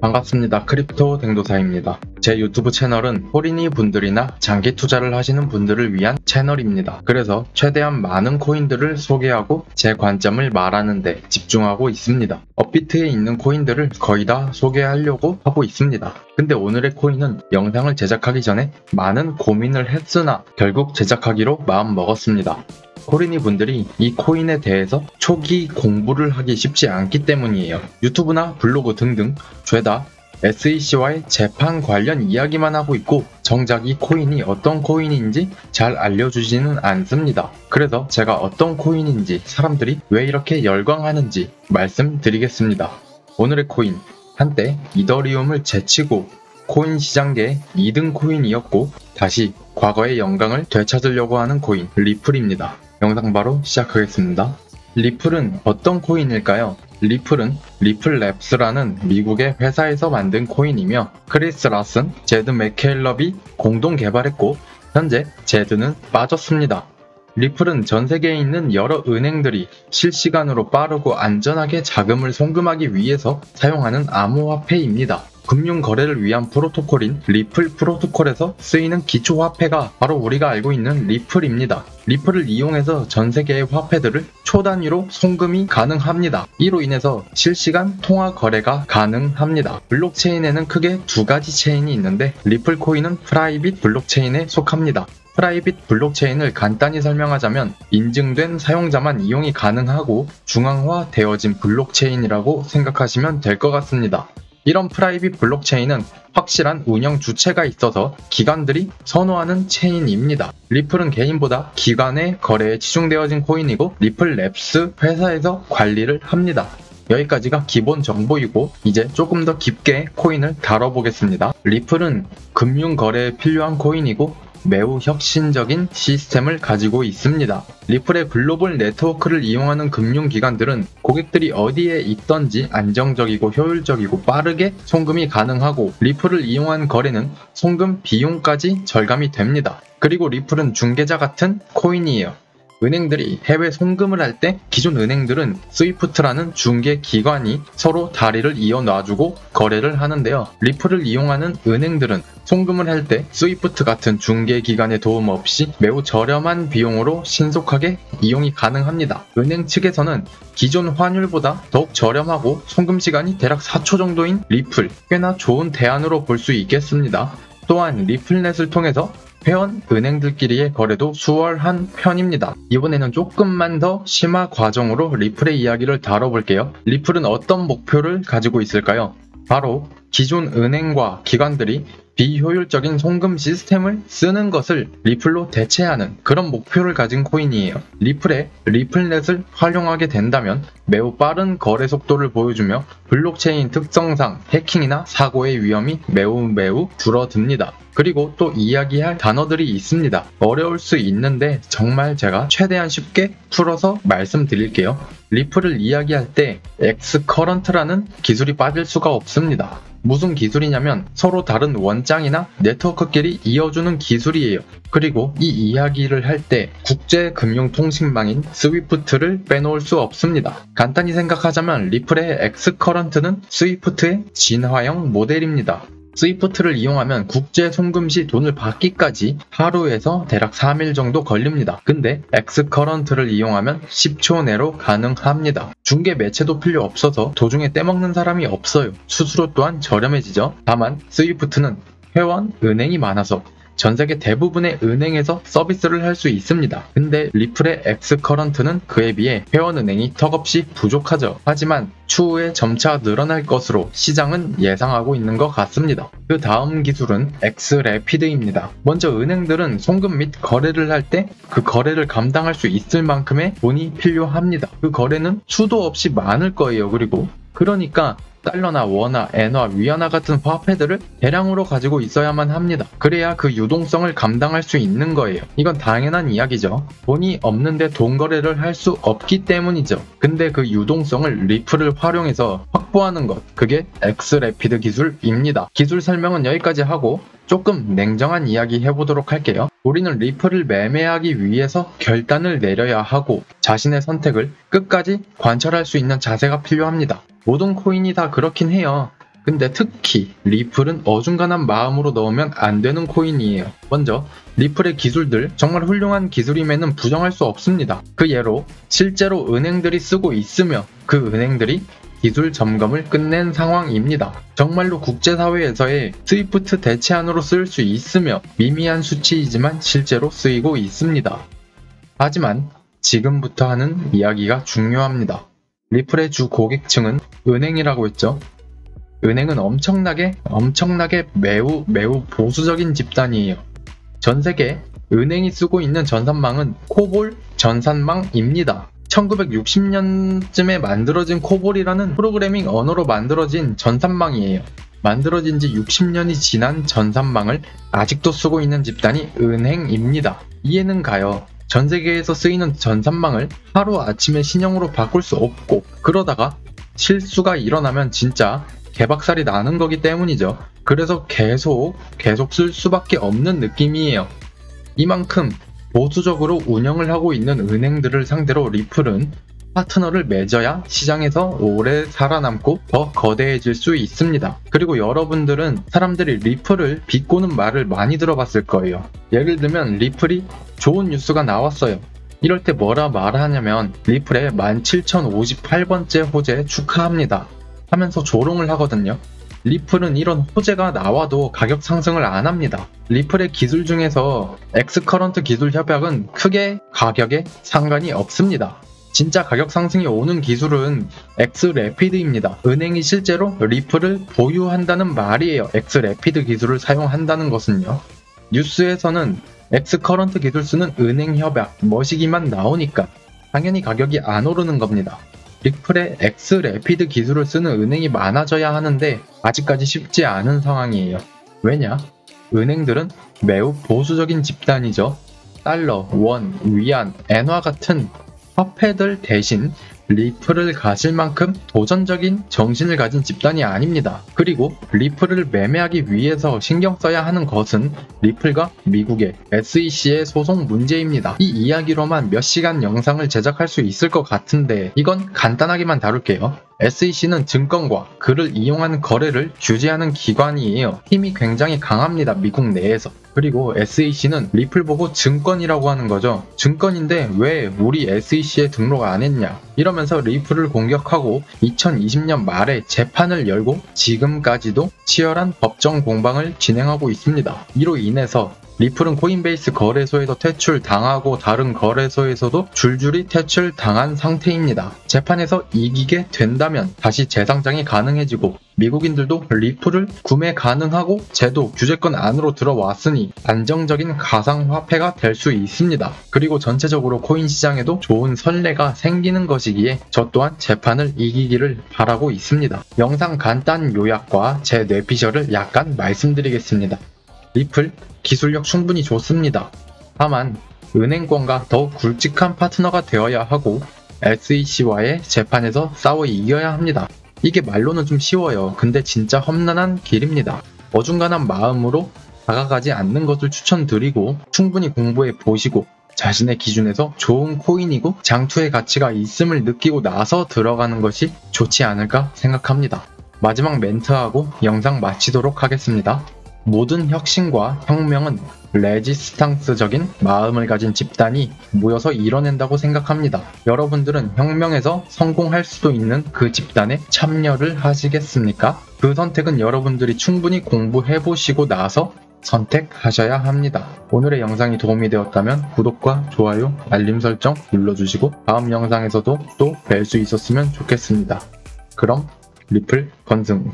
반갑습니다. 크립토 댕도사입니다. 제 유튜브 채널은 호리니 분들이나 장기 투자를 하시는 분들을 위한 채널입니다. 그래서 최대한 많은 코인들을 소개하고 제 관점을 말하는 데 집중하고 있습니다. 업비트에 있는 코인들을 거의 다 소개하려고 하고 있습니다. 근데 오늘의 코인은 영상을 제작하기 전에 많은 고민을 했으나 결국 제작하기로 마음 먹었습니다. 호리니 분들이 이 코인에 대해서 초기 공부를 하기 쉽지 않기 때문이에요. 유튜브나 블로그 등등 죄다 SEC와의 재판 관련 이야기만 하고 있고 정작 이 코인이 어떤 코인인지 잘 알려주지는 않습니다. 그래서 제가 어떤 코인인지 사람들이 왜 이렇게 열광하는지 말씀드리겠습니다. 오늘의 코인, 한때 이더리움을 제치고 코인 시장계의 2등 코인이었고 다시 과거의 영광을 되찾으려고 하는 코인 리플입니다. 영상 바로 시작하겠습니다. 리플은 어떤 코인일까요? 리플은 리플랩스라는 미국의 회사에서 만든 코인이며 크리스 라슨, 제드 맥켈럽이 공동 개발했고 현재 제드는 빠졌습니다. 리플은 전 세계에 있는 여러 은행들이 실시간으로 빠르고 안전하게 자금을 송금하기 위해서 사용하는 암호화폐입니다. 금융거래를 위한 프로토콜인 리플 프로토콜에서 쓰이는 기초화폐가 바로 우리가 알고 있는 리플입니다. 리플을 이용해서 전 세계의 화폐들을 초단위로 송금이 가능합니다. 이로 인해서 실시간 통화 거래가 가능합니다. 블록체인에는 크게 두 가지 체인이 있는데 리플 코인은 프라이빗 블록체인에 속합니다. 프라이빗 블록체인을 간단히 설명하자면 인증된 사용자만 이용이 가능하고 중앙화되어진 블록체인이라고 생각하시면 될 것 같습니다. 이런 프라이빗 블록체인은 확실한 운영 주체가 있어서 기관들이 선호하는 체인입니다. 리플은 개인보다 기관의 거래에 치중되어진 코인이고 리플랩스 회사에서 관리를 합니다. 여기까지가 기본 정보이고 이제 조금 더 깊게 코인을 다뤄보겠습니다. 리플은 금융거래에 필요한 코인이고 매우 혁신적인 시스템을 가지고 있습니다. 리플의 글로벌 네트워크를 이용하는 금융기관들은 고객들이 어디에 있던지 안정적이고 효율적이고 빠르게 송금이 가능하고 리플을 이용한 거래는 송금 비용까지 절감이 됩니다. 그리고 리플은 중개자 같은 코인이에요. 은행들이 해외 송금을 할 때 기존 은행들은 스위프트라는 중개기관이 서로 다리를 이어놔주고 거래를 하는데요. 리플을 이용하는 은행들은 송금을 할 때 스위프트 같은 중개기관의 도움 없이 매우 저렴한 비용으로 신속하게 이용이 가능합니다. 은행 측에서는 기존 환율보다 더욱 저렴하고 송금 시간이 대략 4초 정도인 리플, 꽤나 좋은 대안으로 볼 수 있겠습니다. 또한 리플넷을 통해서 회원 은행들끼리의 거래도 수월한 편입니다. 이번에는 조금만 더 심화 과정으로 리플의 이야기를 다뤄볼게요. 리플은 어떤 목표를 가지고 있을까요? 바로 기존 은행과 기관들이 비효율적인 송금 시스템을 쓰는 것을 리플로 대체하는 그런 목표를 가진 코인이에요. 리플넷을 활용하게 된다면 매우 빠른 거래 속도를 보여주며 블록체인 특성상 해킹이나 사고의 위험이 매우 줄어듭니다. 그리고 또 이야기할 단어들이 있습니다. 어려울 수 있는데 정말 제가 최대한 쉽게 풀어서 말씀드릴게요. 리플을 이야기할 때 엑스커런트라는 기술이 빠질 수가 없습니다. 무슨 기술이냐면 서로 다른 원장이나 네트워크끼리 이어주는 기술이에요. 그리고 이 이야기를 할 때 국제금융통신망인 스위프트를 빼놓을 수 없습니다. 간단히 생각하자면 리플의 엑스커런트는 스위프트의 진화형 모델입니다. 스위프트를 이용하면 국제 송금 시 돈을 받기까지 하루에서 대략 3일 정도 걸립니다. 근데 엑스커런트를 이용하면 10초 내로 가능합니다. 중개 매체도 필요 없어서 도중에 떼먹는 사람이 없어요. 수수료 또한 저렴해지죠. 다만 스위프트는 회원 은행이 많아서 전세계 대부분의 은행에서 서비스를 할 수 있습니다. 근데 리플의 엑스커런트는 그에 비해 회원은행이 턱없이 부족하죠. 하지만 추후에 점차 늘어날 것으로 시장은 예상하고 있는 것 같습니다. 그 다음 기술은 엑스래피드입니다. 먼저 은행들은 송금 및 거래를 할 때 그 거래를 감당할 수 있을 만큼의 돈이 필요합니다. 그 거래는 수도 없이 많을 거예요. 그러니까 달러나 원화, 엔화, 위안화 같은 화폐들을 대량으로 가지고 있어야만 합니다. 그래야 그 유동성을 감당할 수 있는 거예요. 이건 당연한 이야기죠. 돈이 없는데 돈 거래를 할 수 없기 때문이죠. 근데 그 유동성을 리플을 활용해서 확보하는 것, 그게 엑스래피드 기술입니다. 기술 설명은 여기까지 하고 조금 냉정한 이야기 해보도록 할게요. 우리는 리플을 매매하기 위해서 결단을 내려야 하고 자신의 선택을 끝까지 관철할 수 있는 자세가 필요합니다. 모든 코인이 다 그렇긴 해요. 근데 특히 리플은 어중간한 마음으로 넣으면 안 되는 코인이에요. 먼저 리플의 기술들 정말 훌륭한 기술임에는 부정할 수 없습니다. 그 예로 실제로 은행들이 쓰고 있으며 그 은행들이 기술 점검을 끝낸 상황입니다. 정말로 국제사회에서의 스위프트 대체안으로 쓸 수 있으며 미미한 수치이지만 실제로 쓰이고 있습니다. 하지만 지금부터 하는 이야기가 중요합니다. 리플의 주 고객층은 은행이라고 했죠. 은행은 엄청나게 매우 보수적인 집단이에요. 전 세계 은행이 쓰고 있는 전산망은 코볼 전산망입니다. 1960년쯤에 만들어진 코볼이라는 프로그래밍 언어로 만들어진 전산망이에요. 만들어진 지 60년이 지난 전산망을 아직도 쓰고 있는 집단이 은행입니다. 이해는 가요. 전 세계에서 쓰이는 전산망을 하루아침에 신형으로 바꿀 수 없고 그러다가 실수가 일어나면 진짜 개박살이 나는 거기 때문이죠. 그래서 계속 쓸 수밖에 없는 느낌이에요. 이만큼 보수적으로 운영을 하고 있는 은행들을 상대로 리플은 파트너를 맺어야 시장에서 오래 살아남고 더 거대해질 수 있습니다. 그리고 여러분들은 사람들이 리플을 비꼬는 말을 많이 들어봤을 거예요. 예를 들면 리플이 좋은 뉴스가 나왔어요. 이럴 때 뭐라 말하냐면 리플의 17,058번째 호재 축하합니다 하면서 조롱을 하거든요. 리플은 이런 호재가 나와도 가격 상승을 안 합니다. 리플의 기술 중에서 엑스커런트 기술 협약은 크게 가격에 상관이 없습니다. 진짜 가격 상승이 오는 기술은 엑스래피드입니다. 은행이 실제로 리플을 보유한다는 말이에요. 엑스래피드 기술을 사용한다는 것은요. 뉴스에서는 엑스커런트 기술 쓰는 은행 협약 머시기만 나오니까 당연히 가격이 안 오르는 겁니다. 리플의 엑스래피드 기술을 쓰는 은행이 많아져야 하는데 아직까지 쉽지 않은 상황이에요. 왜냐? 은행들은 매우 보수적인 집단이죠. 달러, 원, 위안, 엔화 같은 화폐들 대신 리플을 가질 만큼 도전적인 정신을 가진 집단이 아닙니다. 그리고 리플을 매매하기 위해서 신경 써야 하는 것은 리플과 미국의 SEC의 소송 문제입니다. 이 이야기로만 몇 시간 영상을 제작할 수 있을 것 같은데 이건 간단하게만 다룰게요. SEC는 증권과 그를 이용한 거래를 규제하는 기관이에요. 힘이 굉장히 강합니다. 미국 내에서. 그리고 SEC는 리플 보고 증권이라고 하는 거죠. 증권인데 왜 우리 SEC에 등록 안 했냐 이러면서 리플을 공격하고 2020년 말에 재판을 열고 지금까지도 치열한 법정 공방을 진행하고 있습니다. 이로 인해서 리플은 코인베이스 거래소에서 퇴출당하고 다른 거래소에서도 줄줄이 퇴출당한 상태입니다. 재판에서 이기게 된다면 다시 재상장이 가능해지고 미국인들도 리플을 구매 가능하고 제도 규제권 안으로 들어왔으니 안정적인 가상화폐가 될 수 있습니다. 그리고 전체적으로 코인 시장에도 좋은 선례가 생기는 것이기에 저 또한 재판을 이기기를 바라고 있습니다. 영상 간단 요약과 제 뇌피셜을 약간 말씀드리겠습니다. 리플 기술력 충분히 좋습니다. 다만 은행권과 더 굵직한 파트너가 되어야 하고 SEC와의 재판에서 싸워 이겨야 합니다. 이게 말로는 좀 쉬워요. 근데 진짜 험난한 길입니다. 어중간한 마음으로 다가가지 않는 것을 추천드리고 충분히 공부해 보시고 자신의 기준에서 좋은 코인이고 장투의 가치가 있음을 느끼고 나서 들어가는 것이 좋지 않을까 생각합니다. 마지막 멘트하고 영상 마치도록 하겠습니다. 모든 혁신과 혁명은 레지스탕스적인 마음을 가진 집단이 모여서 이뤄낸다고 생각합니다. 여러분들은 혁명에서 성공할 수도 있는 그 집단에 참여를 하시겠습니까? 그 선택은 여러분들이 충분히 공부해보시고 나서 선택하셔야 합니다. 오늘의 영상이 도움이 되었다면 구독과 좋아요, 알림 설정 눌러주시고 다음 영상에서도 또 뵐 수 있었으면 좋겠습니다. 그럼 리플 건승.